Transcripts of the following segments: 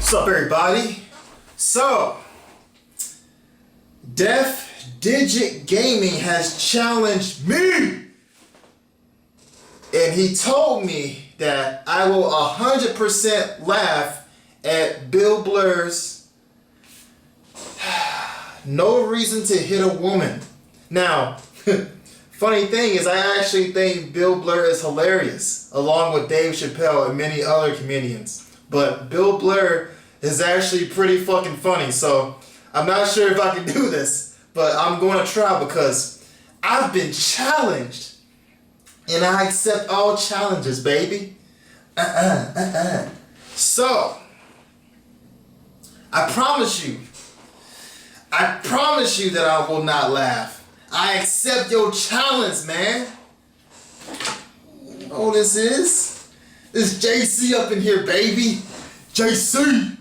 What's up, everybody? So, Def Digit Gaming has challenged me, and he told me that I will 100% laugh at Bill Blur's No Reason to Hit a Woman. Now, funny thing is, I actually think Bill Blur is hilarious, along with Dave Chappelle and many other comedians. But Bill Blur is actually pretty fucking funny, so I'm not sure if I can do this, but I'm going to try because I've been challenged, and I accept all challenges, baby. So, I promise you that I will not laugh. I accept your challenge, man. You know what this is? This JC up in here, baby. JC.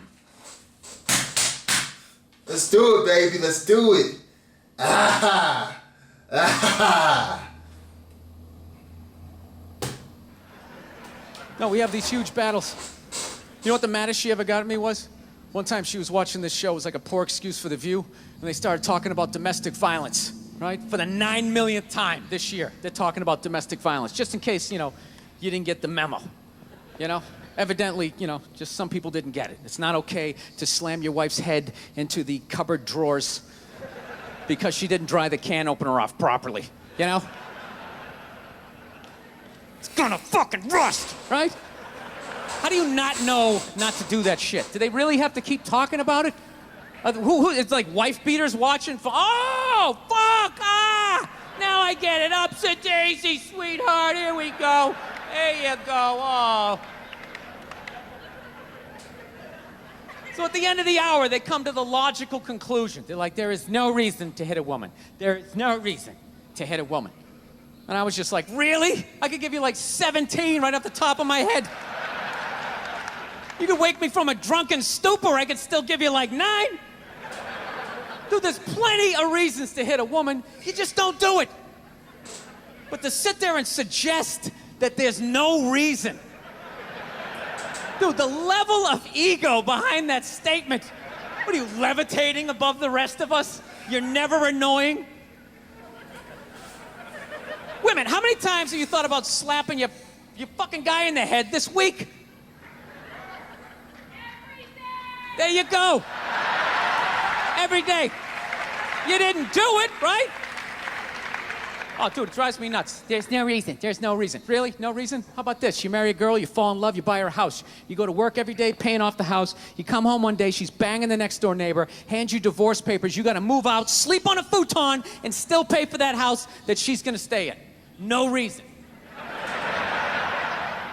Let's do it, baby. Let's do it. Ah. Ah. No, we have these huge battles. You know what the maddest she ever got at me was? One time she was watching this show. It was like a poor excuse for The View. And they started talking about domestic violence, right? For the 9 millionth time this year, they're talking about domestic violence. Just in case, you didn't get the memo. Evidently, just some people didn't get it. It's not okay to slam your wife's head into the cupboard drawers because she didn't dry the can opener off properly, It's gonna fucking rust, right? How do you not know not to do that shit? Do they really have to keep talking about it? It's like wife beaters watching for, oh, fuck, now I get it, upset daisy, sweetheart, here we go. There you go, oh. So at the end of the hour, they come to the logical conclusion. They're like, there is no reason to hit a woman. There is no reason to hit a woman. And I was just like, really? I could give you like 17 right off the top of my head. You could wake me from a drunken stupor, I could still give you like 9. Dude, there's plenty of reasons to hit a woman. You just don't do it. But to sit there and suggest that there's no reason. Dude, the level of ego behind that statement. What are you, levitating above the rest of us? You're never annoying? Women, how many times have you thought about slapping your fucking guy in the head this week? Every day. There you go. Every day. You didn't do it, right? Oh, dude, it drives me nuts. There's no reason. There's no reason. Really? No reason? How about this? You marry a girl, you fall in love, you buy her a house. You go to work every day, paying off the house. You come home one day, she's banging the next door neighbor, hands you divorce papers. You got to move out, sleep on a futon, and still pay for that house that she's going to stay in. No reason.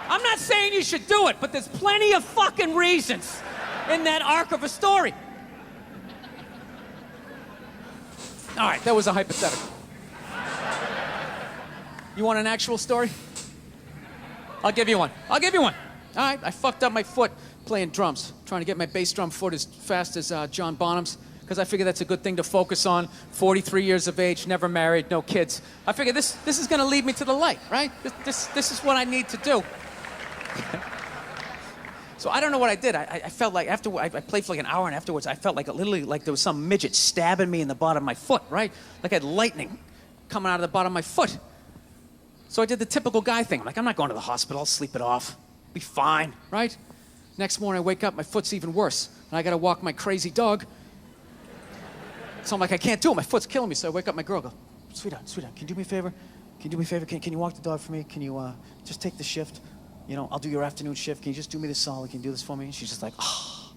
I'm not saying you should do it, but there's plenty of fucking reasons in that arc of a story. All right, that was a hypothetical. You want an actual story? I'll give you one. All right, I fucked up my foot playing drums, trying to get my bass drum foot as fast as John Bonham's, because I figure that's a good thing to focus on. 43 years of age, never married, no kids. I figure this is gonna lead me to the light, right? This is what I need to do. So I don't know what I did. I felt like after I played for like an hour, and afterwards I felt like literally like there was some midget stabbing me in the bottom of my foot, right? Like I had lightning coming out of the bottom of my foot. So I did the typical guy thing. I'm like, I'm not going to the hospital. I'll sleep it off. Be fine, right? Next morning I wake up, my foot's even worse. And I got to walk my crazy dog. So I'm like, I can't do it. My foot's killing me. So I wake up my girl, go, sweetheart, can you do me a favor? Can you walk the dog for me? Can you just take the shift? I'll do your afternoon shift. Can you just do me this solid? Can you do this for me? And she's just like, oh.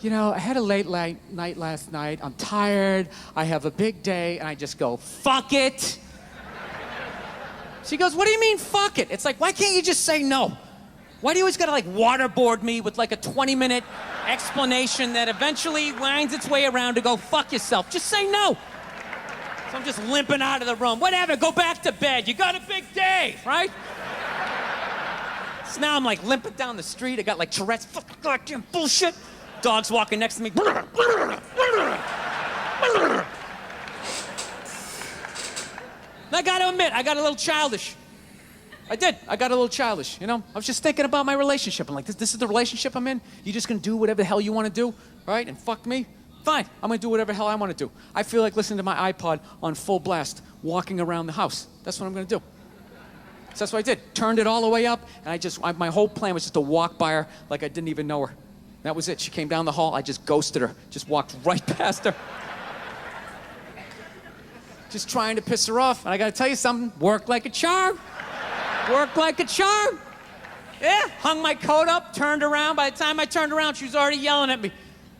I had a late night last night. I'm tired. I have a big day. And I just go, fuck it. She goes, what do you mean, fuck it? It's like, why can't you just say no? Why do you always gotta waterboard me with a 20-minute explanation that eventually winds its way around to go, fuck yourself? Just say no. So I'm just limping out of the room. Whatever, go back to bed. You got a big day, right? So now I'm limping down the street. I got Tourette's, fucking goddamn bullshit. Dog's walking next to me. And I gotta admit, I got a little childish. I did. I got a little childish, you know? I was just thinking about my relationship. I'm like, this is the relationship I'm in? You just gonna do whatever the hell you wanna do, right? And fuck me? Fine, I'm gonna do whatever the hell I wanna do. I feel like listening to my iPod on full blast, walking around the house. That's what I'm gonna do. So that's what I did. Turned it all the way up, and my whole plan was just to walk by her like I didn't even know her. That was it. She came down the hall, I just ghosted her. Just walked right past her. Just trying to piss her off. And I gotta tell you something, worked like a charm. Worked like a charm. Yeah, hung my coat up, turned around. By the time I turned around, she was already yelling at me.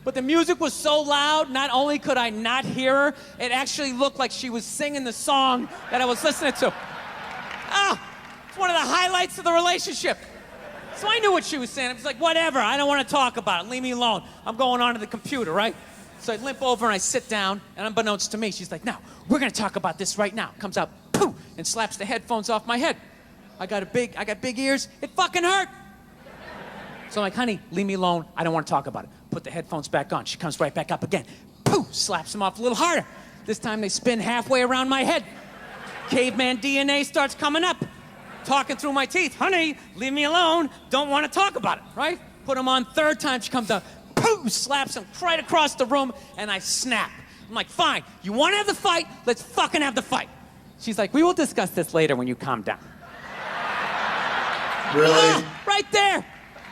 But the music was so loud, not only could I not hear her, it actually looked like she was singing the song that I was listening to. Ah, it's one of the highlights of the relationship. So I knew what she was saying. I was like, whatever, I don't want to talk about it. Leave me alone. I'm going onto the computer, right? So I limp over and I sit down, and unbeknownst to me, she's like, no, we're gonna talk about this right now. Comes out, poof, and slaps the headphones off my head. I got big ears. It fucking hurt. So I'm like, honey, leave me alone. I don't want to talk about it. Put the headphones back on. She comes right back up again. Poof, slaps them off a little harder. This time they spin halfway around my head. Caveman DNA starts coming up. Talking through my teeth. Honey, leave me alone. Don't want to talk about it, right? Put them on third time. She comes up. Poof, slaps him right across the room, and I snap. I'm like, fine. You want to have the fight? Let's fucking have the fight. She's like, we will discuss this later when you calm down. Really? Ah, right there.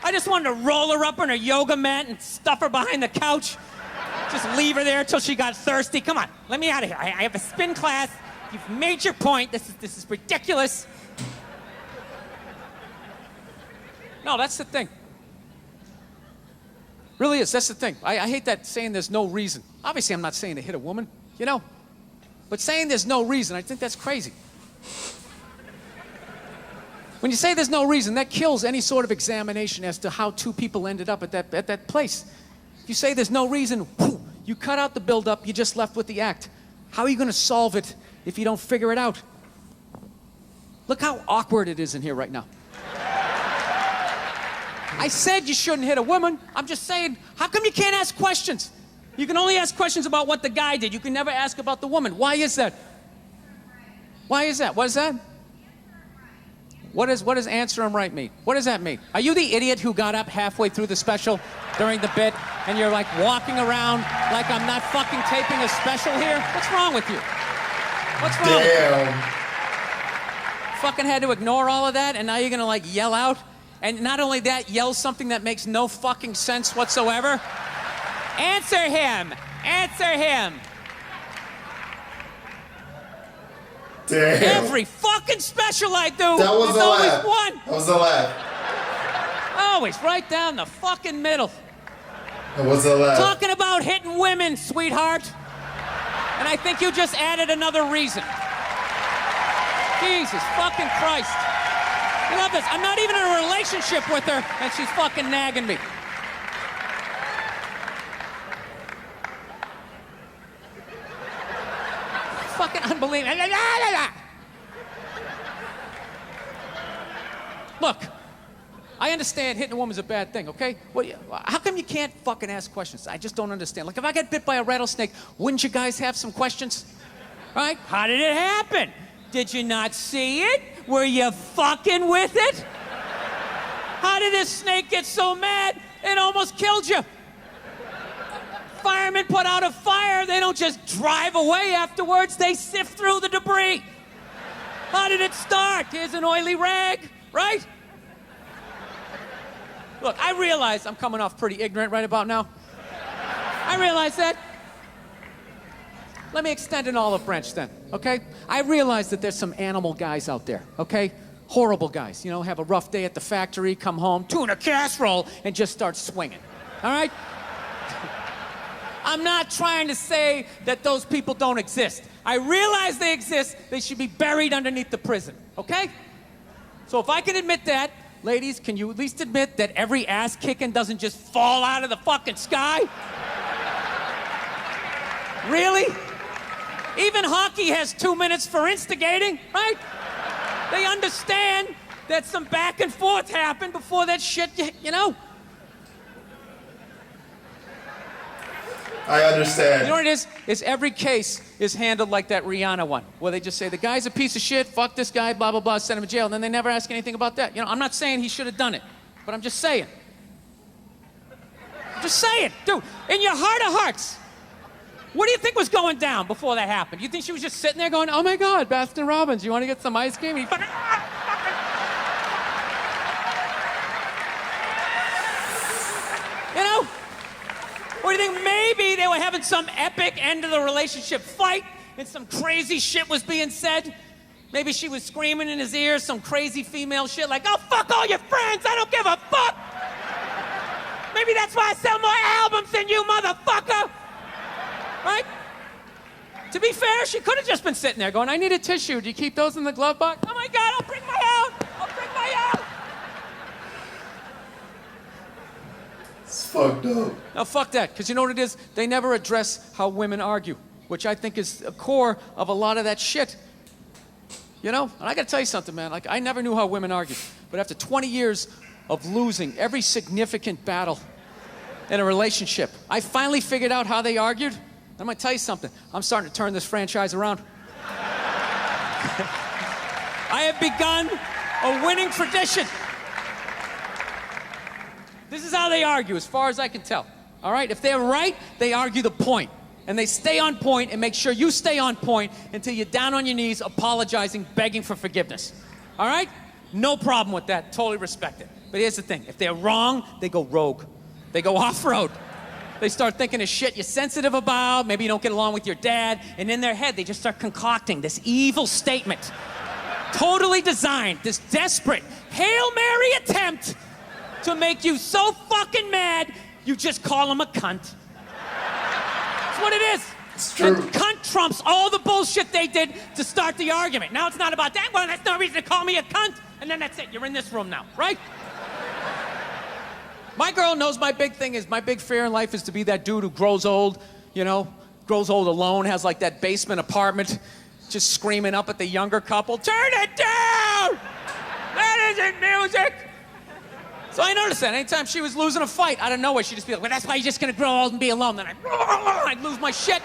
I just wanted to roll her up on her yoga mat and stuff her behind the couch. Just leave her there until she got thirsty. Come on, let me out of here. I have a spin class. You've made your point. This is ridiculous. No, that's the thing. Really is. That's the thing. I hate that saying there's no reason. Obviously, I'm not saying to hit a woman, you know? But saying there's no reason, I think that's crazy. When you say there's no reason, that kills any sort of examination as to how two people ended up at that place. If you say there's no reason, whew, you cut out the build-up, you're just left with the act. How are you going to solve it if you don't figure it out? Look how awkward it is in here right now. I said you shouldn't hit a woman. I'm just saying, how come you can't ask questions? You can only ask questions about what the guy did. You can never ask about the woman. Why is that? Why is that? What is that? What does answer him right mean? What does that mean? Are you the idiot who got up halfway through the special during the bit and you're like walking around like I'm not fucking taping a special here? What's wrong with you? What's wrong with you? Fucking had to ignore all of that and now you're gonna like yell out? And not only that, yell something that makes no fucking sense whatsoever? Answer him! Answer him! Damn. Every fucking special I do, That was there's the always laugh. one. That was the laugh. Always right down the fucking middle. That was the laugh. Talking about hitting women, sweetheart. And I think you just added another reason. Jesus fucking Christ. I love this. I'm not even in a relationship with her, and she's fucking nagging me. Fucking unbelievable. Look, I understand hitting a woman's a bad thing, okay? How come you can't fucking ask questions? I just don't understand. Like, if I got bit by a rattlesnake, wouldn't you guys have some questions? Right? How did it happen? Did you not see it? Were you fucking with it? How did this snake get so mad it almost killed you? Firemen put out a fire, they don't just drive away afterwards, they sift through the debris. How did it start? Here's an oily rag, right? Look, I realize I'm coming off pretty ignorant right about now. I realize that. Let me extend an olive branch then, okay? I realize that there's some animal guys out there, okay? Horrible guys, you know, have a rough day at the factory, come home, tuna casserole, and just start swinging, all right? I'm not trying to say that those people don't exist. I realize they exist. They should be buried underneath the prison, okay? So if I can admit that, ladies, can you at least admit that every ass kicking doesn't just fall out of the fucking sky? Really? Even hockey has 2 minutes for instigating, right? They understand that some back and forth happened before that shit, you know? I understand. You know what it is? Is every case is handled like that Rihanna one, where they just say, the guy's a piece of shit, fuck this guy, blah, blah, blah, send him to jail, and then they never ask anything about that. You know, I'm not saying he should have done it, but I'm just saying. I'm just saying, dude, in your heart of hearts, what do you think was going down before that happened? You think she was just sitting there going, oh my God, Baskin Robbins, you want to get some ice cream? You know? Or do you think maybe they were having some epic end of the relationship fight and some crazy shit was being said? Maybe she was screaming in his ear some crazy female shit like, oh, fuck all your friends, I don't give a fuck! Maybe that's why I sell more albums than you, motherfucker! Right? To be fair, she could have just been sitting there going, I need a tissue. Do you keep those in the glove box? Oh my God, I'll bring my out! I'll bring my out! It's fucked up. Now, fuck that, because you know what it is? They never address how women argue, which I think is the core of a lot of that shit. You know? And I gotta tell you something, man. Like, I never knew how women argued. But after 20 years of losing every significant battle in a relationship, I finally figured out how they argued. I'm gonna tell you something. I'm starting to turn this franchise around. I have begun a winning tradition. This is how they argue, as far as I can tell. All right? If they're right, they argue the point. And they stay on point and make sure you stay on point until you're down on your knees, apologizing, begging for forgiveness. All right? No problem with that. Totally respect it. But here's the thing. If they're wrong, they go rogue. They go off-road. They start thinking of shit you're sensitive about. Maybe you don't get along with your dad. And in their head, they just start concocting this evil statement. Totally designed, this desperate Hail Mary attempt to make you so fucking mad, you just call them a cunt. That's what it is. It's true. And cunt trumps all the bullshit they did to start the argument. Now it's not about that. Well, that's no reason to call me a cunt. And then that's it. You're in this room now, right? My girl knows my big thing is, my big fear in life is to be that dude who grows old, you know, grows old alone, has like that basement apartment, just screaming up at the younger couple, turn it down! That isn't music! So I noticed that anytime she was losing a fight, out of nowhere, she'd just be like, well, that's why you're just gonna grow old and be alone. Then I'd lose my shit.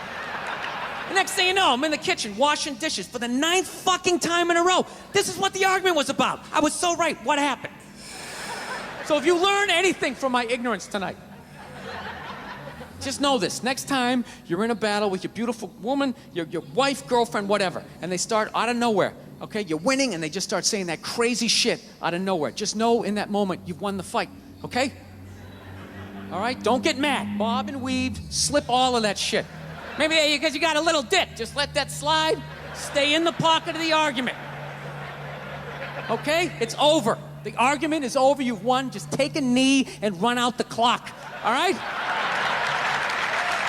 The next thing you know, I'm in the kitchen washing dishes for the 9th fucking time in a row. This is what the argument was about. I was so right. What happened? So if you learn anything from my ignorance tonight, just know this. Next time you're in a battle with your beautiful woman, your wife, girlfriend, whatever, and they start out of nowhere, okay? You're winning and they just start saying that crazy shit out of nowhere. Just know in that moment you've won the fight, okay? All right? Don't get mad. Bob and weave, slip all of that shit. Maybe because you got a little dick. Just let that slide. Stay in the pocket of the argument. Okay? It's over. The argument is over. You've won. Just take a knee and run out the clock. All right?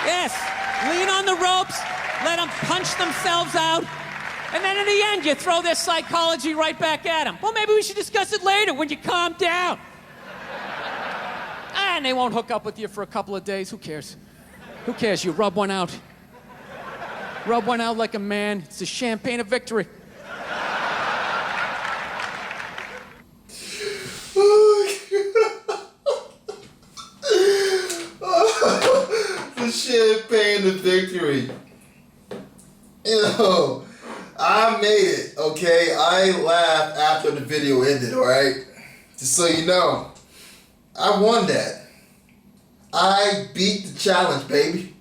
Yes. Lean on the ropes. Let them punch themselves out. And then in the end, you throw their psychology right back at them. Well, maybe we should discuss it later when you calm down. And they won't hook up with you for a couple of days. Who cares? Who cares? You rub one out. Rub one out like a man. It's the champagne of victory. The champagne of victory. You know, I made it, okay? I laughed after the video ended, alright? Just so you know, I won that. I beat the challenge, baby.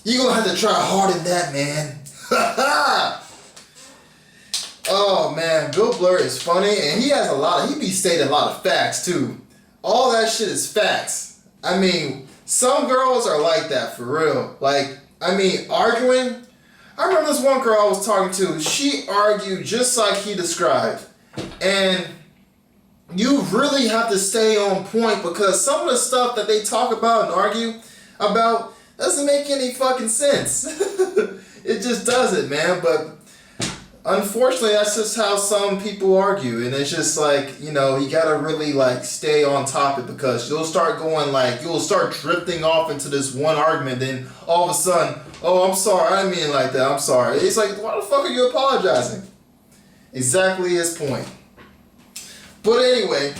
You're gonna have to try hard in that, man. Oh, man, Bill Burr is funny, and he be stating a lot of facts, too. All that shit is facts. I mean, some girls are like that, for real. Like, I mean, arguing. I remember this one girl I was talking to, she argued just like he described. And you really have to stay on point because some of the stuff that they talk about and argue about doesn't make any fucking sense. It just doesn't, man. But unfortunately, that's just how some people argue. And it's just like, you know, you gotta really like stay on topic because you'll start drifting off into this one argument. Then all of a sudden, oh, I'm sorry, I didn't mean it like that, I'm sorry. It's like, why the fuck are you apologizing? Exactly his point. But anyway,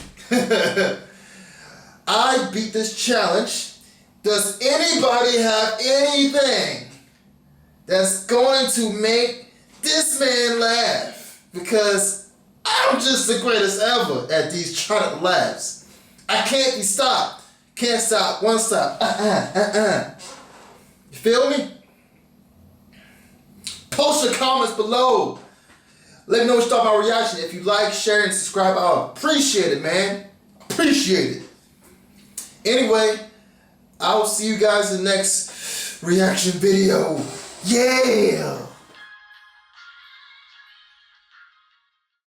I beat this challenge Does anybody have anything that's going to make this man laugh? Because I'm just the greatest ever at these tronic laughs. I can't be stopped. Can't stop. One stop. You feel me? Post your comments below. Let me know what you thought about my reaction. If you like, share, and subscribe, I'll appreciate it, man. Appreciate it. Anyway, I will see you guys in the next reaction video. Yeah!